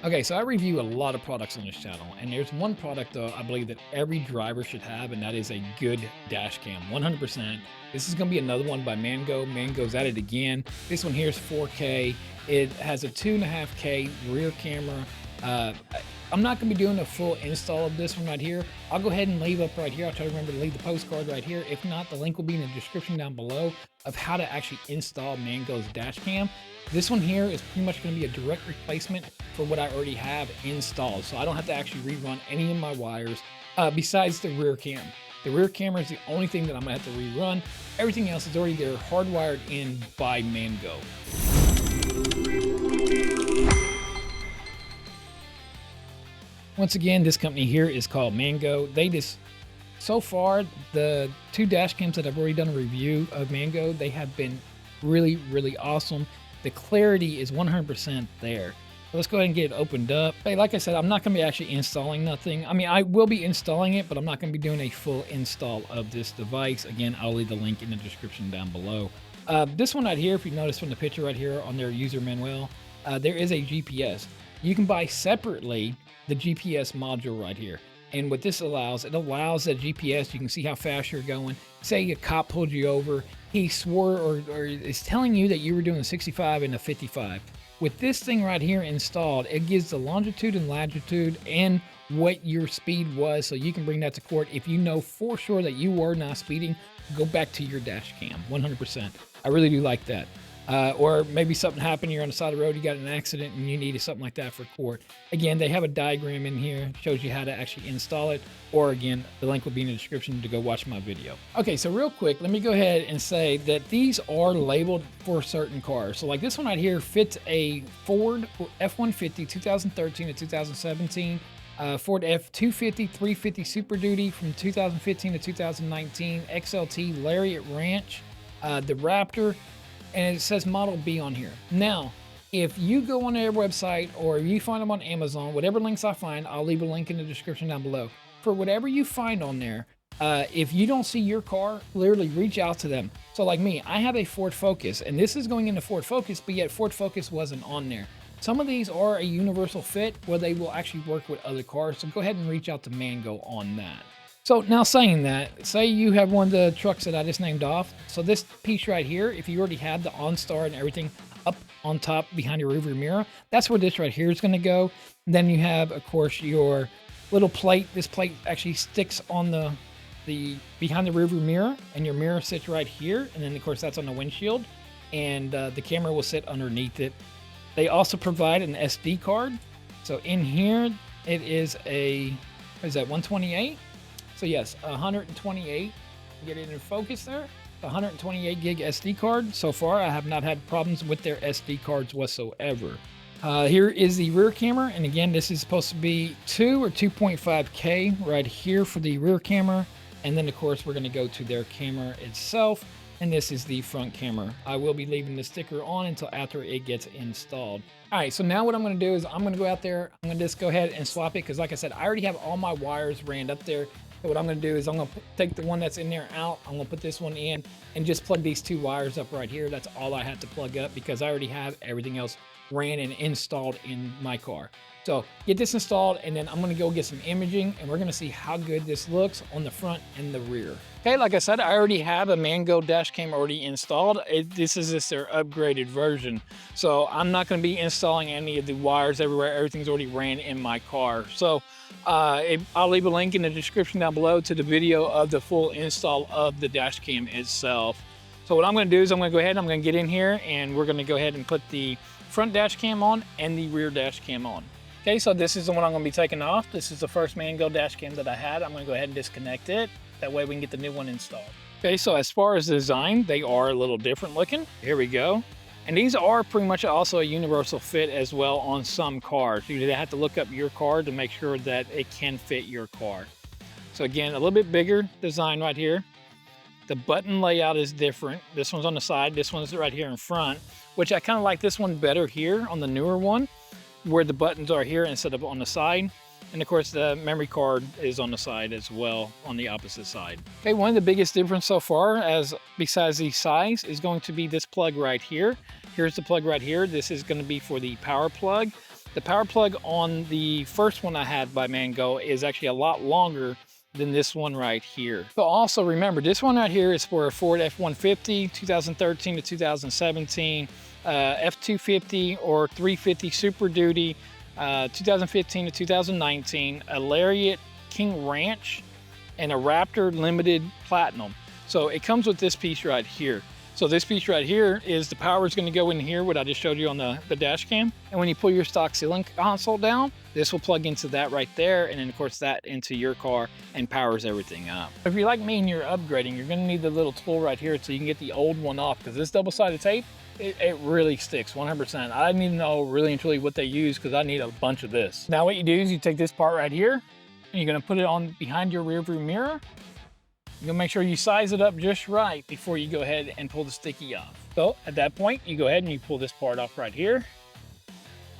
Okay, so I review a lot of products on this channel, and there's one product though I believe that every driver should have, and that is a good dash cam, 100%. This is gonna be another one by Mango. Mango's at it again. This one here is 4K. It has a 2.5K rear camera. I'm not gonna be doing a full install of this one right here. I'll go ahead and leave up right here. I'll try to remember to leave the postcard right here. If not, the link will be in the description down below of how to actually install Mango's dash cam. This one here is pretty much going to be a direct replacement for what I already have installed. So I don't have to actually rerun any of my wires besides the rear cam. The rear camera is the only thing that I'm going to have to rerun. Everything else is already there, hardwired in by Mango. Once again, this company here is called Mango. So far, the two dash cams that I've already done a review of Mango, they have been really, really awesome. The clarity is 100% there. So let's go ahead and get it opened up. Hey, like I said, I'm not going to be actually installing nothing. I mean, I will be installing it, but I'm not going to be doing a full install of this device. Again, I'll leave the link in the description down below. This one right here, if you notice from the picture right here on their user manual, there is a GPS. You can buy separately the GPS module right here. And what this allows, it allows that GPS, you can see how fast you're going. Say a cop pulled you over, he swore or is telling you that you were doing 65 and a 55. With this thing right here installed, it gives the longitude and latitude and what your speed was, so you can bring that to court. If you know for sure that you were not speeding, go back to your dash cam, 100%. I really do like that. Or maybe something happened, you're on the side of the road, you got an accident and you needed something like that for court. Again, they have a diagram in here, shows you how to actually install it, or again, the link will be in the description to go watch my video. Okay, so real quick, let me go ahead and say that these are labeled for certain cars. So like this one right here fits a Ford F-150 2013 to 2017, Ford F-250 350 Super Duty from 2015 to 2019, XLT Lariat Ranch, the Raptor, and it says Model B on here. Now, if you go on their website or you find them on Amazon, whatever links I find, I'll leave a link in the description down below. For whatever you find on there, if you don't see your car, literally reach out to them. So like me, I have a Ford Focus, and this is going into Ford Focus, but yet Ford Focus wasn't on there. Some of these are a universal fit where they will actually work with other cars, so go ahead and reach out to Mango on that. So now saying that, say you have one of the trucks that I just named off. So this piece right here, if you already had the OnStar and everything up on top behind your rearview mirror, that's where this right here is going to go. And then you have, of course, your little plate. This plate actually sticks on the behind the rearview mirror, and your mirror sits right here. And then, of course, that's on the windshield, and the camera will sit underneath it. They also provide an SD card. So in here, it is a, what is that, 128? So yes, 128, get it in focus there, 128 gig SD card. So far, I have not had problems with their SD cards whatsoever. Here is the rear camera. And again, this is supposed to be 2 or 2.5K right here for the rear camera. And then of course, we're gonna go to their camera itself. And this is the front camera. I will be leaving the sticker on until after it gets installed. All right, so now what I'm gonna do is I'm gonna go out there, I'm gonna just go ahead and swap it, because like I said, I already have all my wires ran up there. So what I'm gonna do is I'm gonna take the one that's in there out, I'm gonna put this one in and just plug these two wires up right here. That's all I have to plug up because I already have everything else ran and installed in my car. So get this installed, and then I'm gonna go get some imaging, and we're gonna see how good this looks on the front and the rear. Okay, like I said, I already have a Mango dash cam already installed. This is just their upgraded version. So I'm not gonna be installing any of the wires everywhere. Everything's already ran in my car. So I'll leave a link in the description down below to the video of the full install of the dash cam itself. So what I'm gonna do is I'm gonna go ahead, I'm gonna get in here, and we're gonna go ahead and put the front dash cam on and the rear dash cam on. Okay, so this is the one I'm gonna be taking off. This is the first Mango dash cam that I had. I'm gonna go ahead and disconnect it. That way we can get the new one installed. Okay, so as far as design, they are a little different looking. Here we go. And these are pretty much also a universal fit as well on some cars. You have to look up your car to make sure that it can fit your car. So again, a little bit bigger design right here. The button layout is different. This one's on the side, this one's right here in front, which I kind of like this one better here on the newer one, where the buttons are here instead of on the side. And of course, the memory card is on the side as well, on the opposite side. Okay, one of the biggest difference so far, as besides the size, is going to be this plug right here. Here's the plug right here. This is going to be for the power plug. The power plug on the first one I had by Mangoal is actually a lot longer than this one right here. So also remember, this one right here is for a Ford F-150, 2013 to 2017, F-250 or 350 Super Duty, 2015 to 2019, a Lariat King Ranch, and a Raptor Limited Platinum. So it comes with this piece right here. So this piece right here is the power is going to go in here, what I just showed you on the dash cam. And when you pull your stock ceiling console down, this will plug into that right there. And then of course that into your car and powers everything up. If you're like me and you're upgrading, you're going to need the little tool right here so you can get the old one off, because this double-sided tape, it really sticks 100%. I need to know really and truly what they use, because I need a bunch of this. Now what you do is you take this part right here and you're going to put it on behind your rear view mirror. You'll make sure you size it up just right before you go ahead and pull the sticky off. So at that point, you go ahead and you pull this part off right here,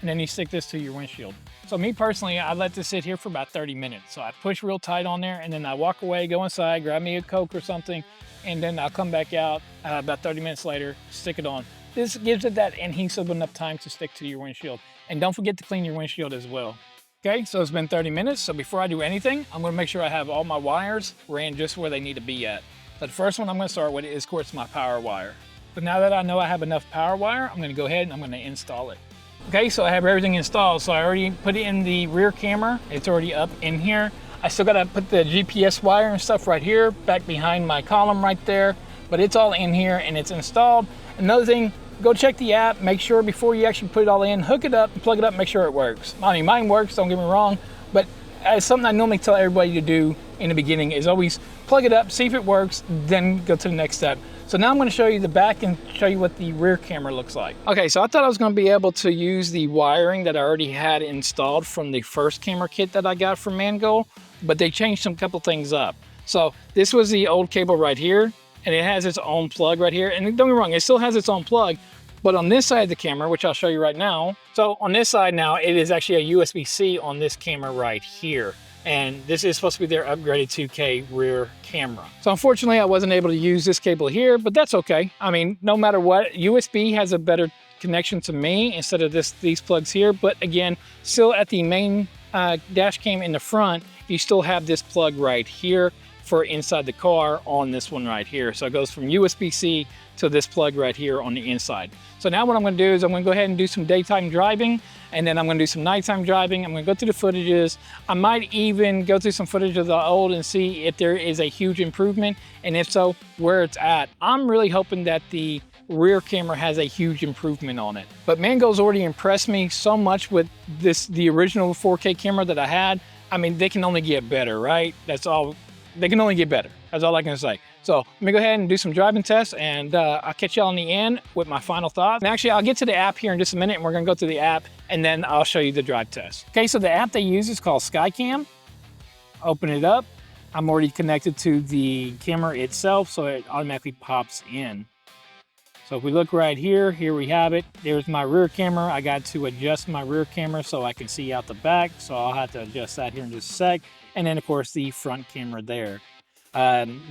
and then you stick this to your windshield. So me personally, I let this sit here for about 30 minutes. So I push real tight on there, and then I walk away, go inside, grab me a Coke or something, and then I'll come back out about 30 minutes later, stick it on. This gives it that adhesive enough time to stick to your windshield. And don't forget to clean your windshield as well. Okay, so it's been 30 minutes. So before I do anything, I'm gonna make sure I have all my wires ran just where they need to be at. So the first one I'm gonna start with is, of course, my power wire. But now that I know I have enough power wire, I'm gonna go ahead and I'm gonna install it. Okay, so I have everything installed. So I already put it in the rear camera. It's already up in here. I still gotta put the GPS wire and stuff right here, back behind my column right there. But it's all in here and it's installed. Another thing, go check the app, make sure before you actually put it all in, hook it up and plug it up, make sure it works. I mean, mine works, don't get me wrong, but it's something I normally tell everybody to do in the beginning is always plug it up, see if it works, then go to the next step. So now I'm going to show you the back and show you what the rear camera looks like. Okay, so I thought I was going to be able to use the wiring that I already had installed from the first camera kit that I got from Mangoal, but they changed some couple things up. So this was the old cable right here, and it has its own plug right here. And don't get me wrong, it still has its own plug, but on this side of the camera, which I'll show you right now, so on this side now, it is actually a USB-C on this camera right here. And this is supposed to be their upgraded 2K rear camera. So unfortunately, I wasn't able to use this cable here, but that's okay. I mean, no matter what, USB has a better connection to me instead of these plugs here. But again, still at the main dash cam in the front, you still have this plug right here for inside the car on this one right here. So it goes from USB-C to this plug right here on the inside. So now what I'm gonna do is I'm gonna go ahead and do some daytime driving, and then I'm gonna do some nighttime driving. I'm gonna go through the footages. I might even go through some footage of the old and see if there is a huge improvement, and if so, where it's at. I'm really hoping that the rear camera has a huge improvement on it. But Mangoal's already impressed me so much with the original 4K camera that I had. I mean, they can only get better, right? That's all. They can only get better. That's all I can say. So let me go ahead and do some driving tests, and I'll catch y'all in the end with my final thoughts. And actually, I'll get to the app here in just a minute, and we're gonna go through the app, and then I'll show you the drive test. Okay, so the app they use is called Skycam. Open it up. I'm already connected to the camera itself, so it automatically pops in. So if we look right here, here we have it. There's my rear camera. I got to adjust my rear camera so I can see out the back. So I'll have to adjust that here in just a sec. And then of course the front camera there.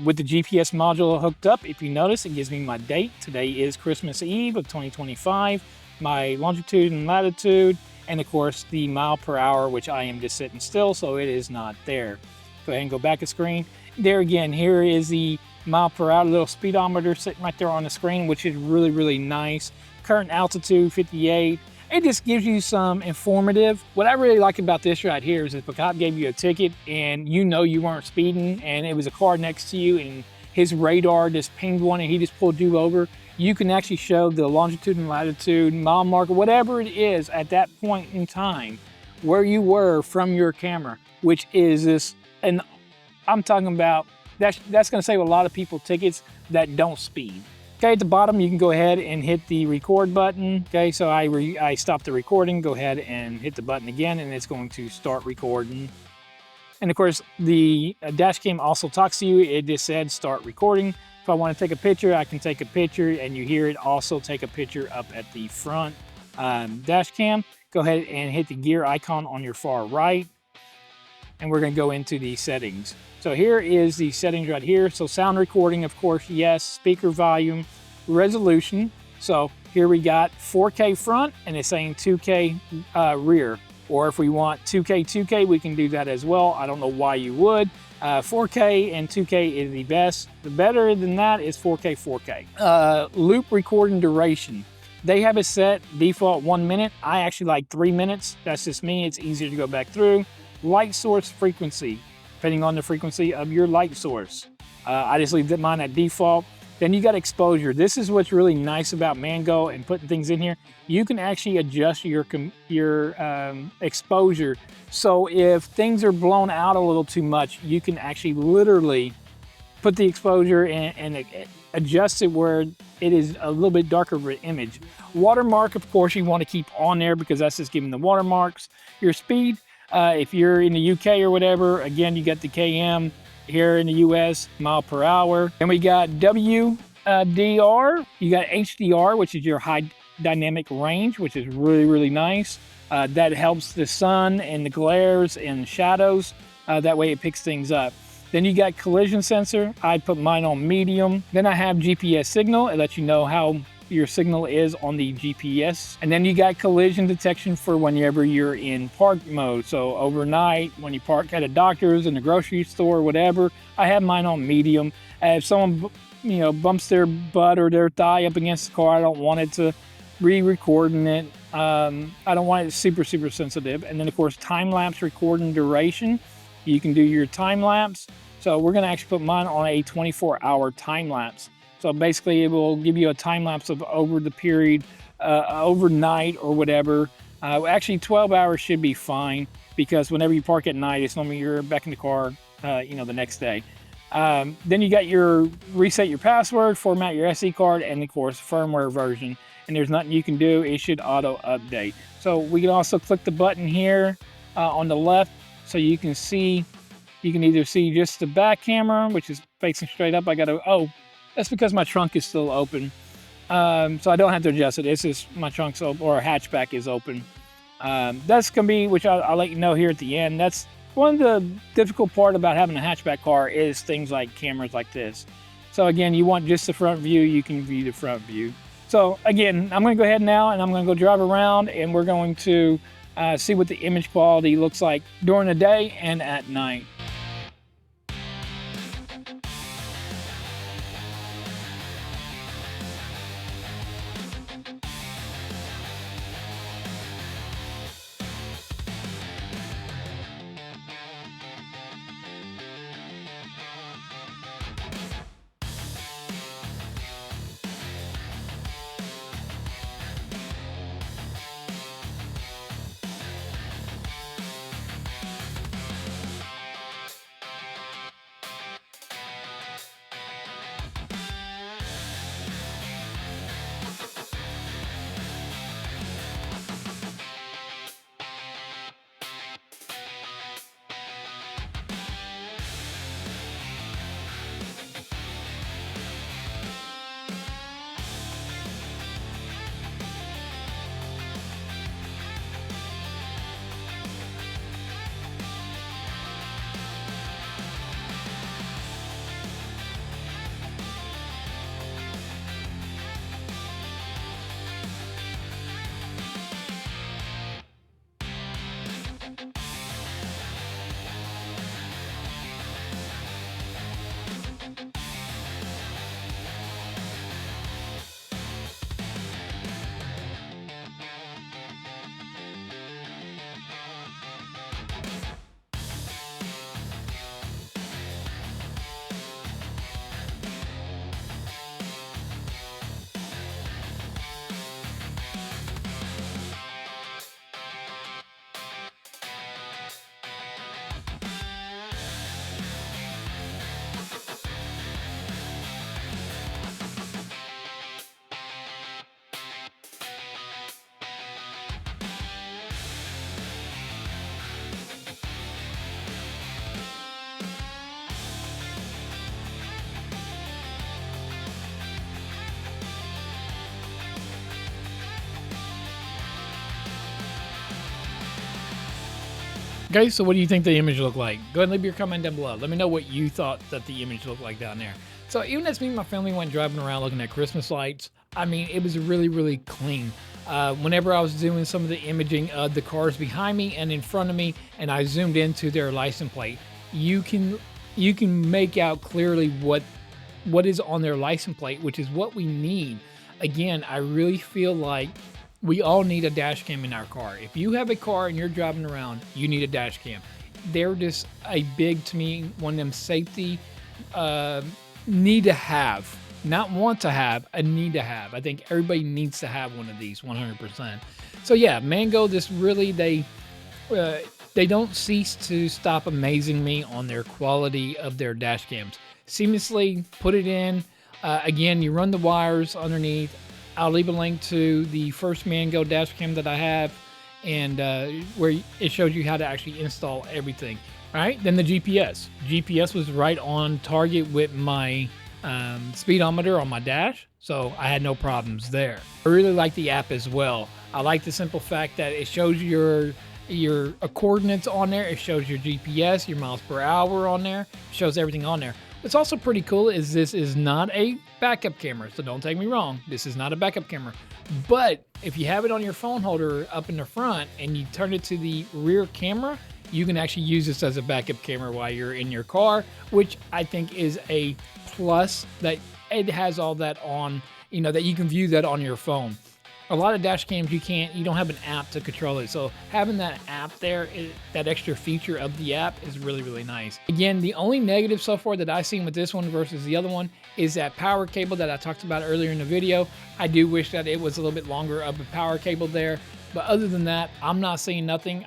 With the GPS module hooked up, if you notice, it gives me my date. Today is Christmas Eve of 2025, my longitude and latitude, and of course the mile per hour, which I am just sitting still, so it is not there. Go ahead and go back a screen. There again, here is the mile per hour little speedometer sitting right there on the screen, which is really, really nice. Current altitude 58. It just gives you some informative. What I really like about this right here is if a cop gave you a ticket and you know you weren't speeding and it was a car next to you and his radar just pinged one and he just pulled you over, you can actually show the longitude and latitude, mile marker, whatever it is at that point in time where you were from your camera, which is this, and I'm talking about, that's gonna save a lot of people tickets that don't speed. Okay, at the bottom, you can go ahead and hit the record button. Okay, so I stopped the recording, go ahead and hit the button again, and it's going to start recording. And of course, the dash cam also talks to you. It just said start recording. If I want to take a picture, I can take a picture, and you hear it also take a picture up at the front dash cam. Go ahead and hit the gear icon on your far right, and we're going to go into the settings. So here is the settings right here. So sound recording, of course, yes. Speaker volume, resolution. So Here we got 4K front and it's saying 2K rear. Or if we want 2K, we can do that as well. I don't know why you would. 4K and 2K is the best. The better than that is 4K. Loop recording duration. They have it set default 1 minute. I actually like 3 minutes. That's just me. It's easier to go back through. Light source frequency, depending on the frequency of your light source. I just leave mine at default. Then you got exposure. This is what's really nice about Mangoal and putting things in here. You can actually adjust your exposure. So if things are blown out a little too much, you can actually literally put the exposure and adjust it where it is a little bit darker of an image. Watermark, of course, you want to keep on there because that's just giving the watermarks. Your speed, if you're in the UK or whatever, again, you got the KM. Here in the US, mile per hour. And we got WDR, you got HDR, which is your high dynamic range, which is really, really nice. That helps the sun and the glares and shadows. That way it picks things up. Then you got collision sensor. I put mine on medium. Then I have GPS signal. It lets you know how your signal is on the GPS. And then you got collision detection for whenever you're in park mode. So overnight, when you park at a doctor's, in the grocery store, whatever, I have mine on medium. If someone, bumps their butt or their thigh up against the car, I don't want it to re-recording it. I don't want it super, super sensitive. And then of course, time-lapse recording duration. You can do your time-lapse. So we're gonna actually put mine on a 24-hour time-lapse. So basically it will give you a time lapse of over the period, overnight or whatever. Actually 12 hours should be fine because whenever you park at night, it's normally you're back in the car, the next day. Then you got your reset your password, format your SD card, and of course firmware version. And there's nothing you can do, it should auto update. So we can also click the button here on the left so you can see, you can either see just the back camera, which is facing straight up. That's because my trunk is still open. So I don't have to adjust it. It's just my trunk's open, or hatchback is open. That's gonna be, which I'll let you know here at the end. That's one of the difficult part about having a hatchback car is things like cameras like this. So again, you want just the front view, you can view the front view. So again, I'm gonna go ahead now and I'm gonna go drive around and we're going to see what the image quality looks like during the day and at night. Okay, so what do you think the image looked like? Go ahead and leave your comment down below. Let me know what you thought that the image looked like down there. So even as me and my family went driving around looking at Christmas lights, I mean, it was really, really clean. Whenever I was doing some of the imaging of the cars behind me and in front of me, and I zoomed into their license plate, you can make out clearly what is on their license plate, which is what we need. Again, I really feel like we all need a dash cam in our car. If you have a car and you're driving around, you need a dash cam. They're just a big, to me, one of them safety need to have, not want to have, a need to have. I think everybody needs to have one of these 100%. So yeah, Mangoal, this really, they don't cease to stop amazing me on their quality of their dash cams. Seamlessly put it in. Again, you run the wires underneath. I'll leave a link to the first Mangoal dash cam that I have, and where it shows you how to actually install everything. All right, then the GPS. GPS was right on target with my speedometer on my dash, so I had no problems there. I really like the app as well. I like the simple fact that it shows your coordinates on there. It shows your GPS, your miles per hour on there. It shows everything on there. What's also pretty cool is this is not a backup camera, so don't take me wrong. This is not a backup camera. But if you have it on your phone holder up in the front and you turn it to the rear camera, you can actually use this as a backup camera while you're in your car, which I think is a plus, that it has all that on, you know, that you can view that on your phone. A lot of dash cams you don't have an app to control it, so having that app there, that extra feature of the app, is really, really nice. Again, the only negative so far that I've seen with this one versus the other one is that power cable that I talked about earlier in the video. I do wish that it was a little bit longer of a power cable there, but other than that, I'm not seeing nothing.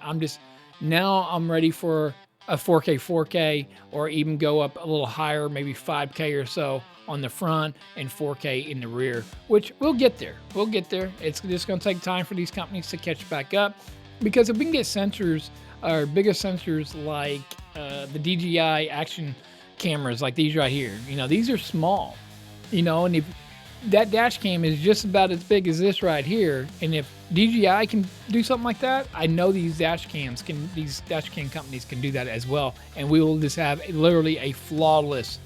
Now I'm ready for a 4K, or even go up a little higher, maybe 5K or so on the front and 4K in the rear, which we'll get there. We'll get there. It's just going to take time for these companies to catch back up, because if we can get sensors, or bigger sensors like the DJI action cameras like these right here, you know, these are small, you know, and if that dash cam is just about as big as this right here, and if DJI can do something like that, I know these dash cam companies can do that as well, and we will just have literally a flawless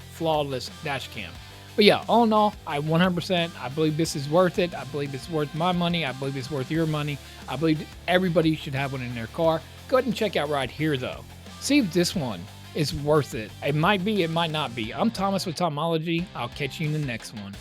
dash cam. But yeah, all in all, I 100%, I believe this is worth it. I believe it's worth my money. I believe it's worth your money. I believe everybody should have one in their car. Go ahead and check out right here though. See if this one is worth it. It might be, it might not be. I'm Thomas with Tomology. I'll catch you in the next one.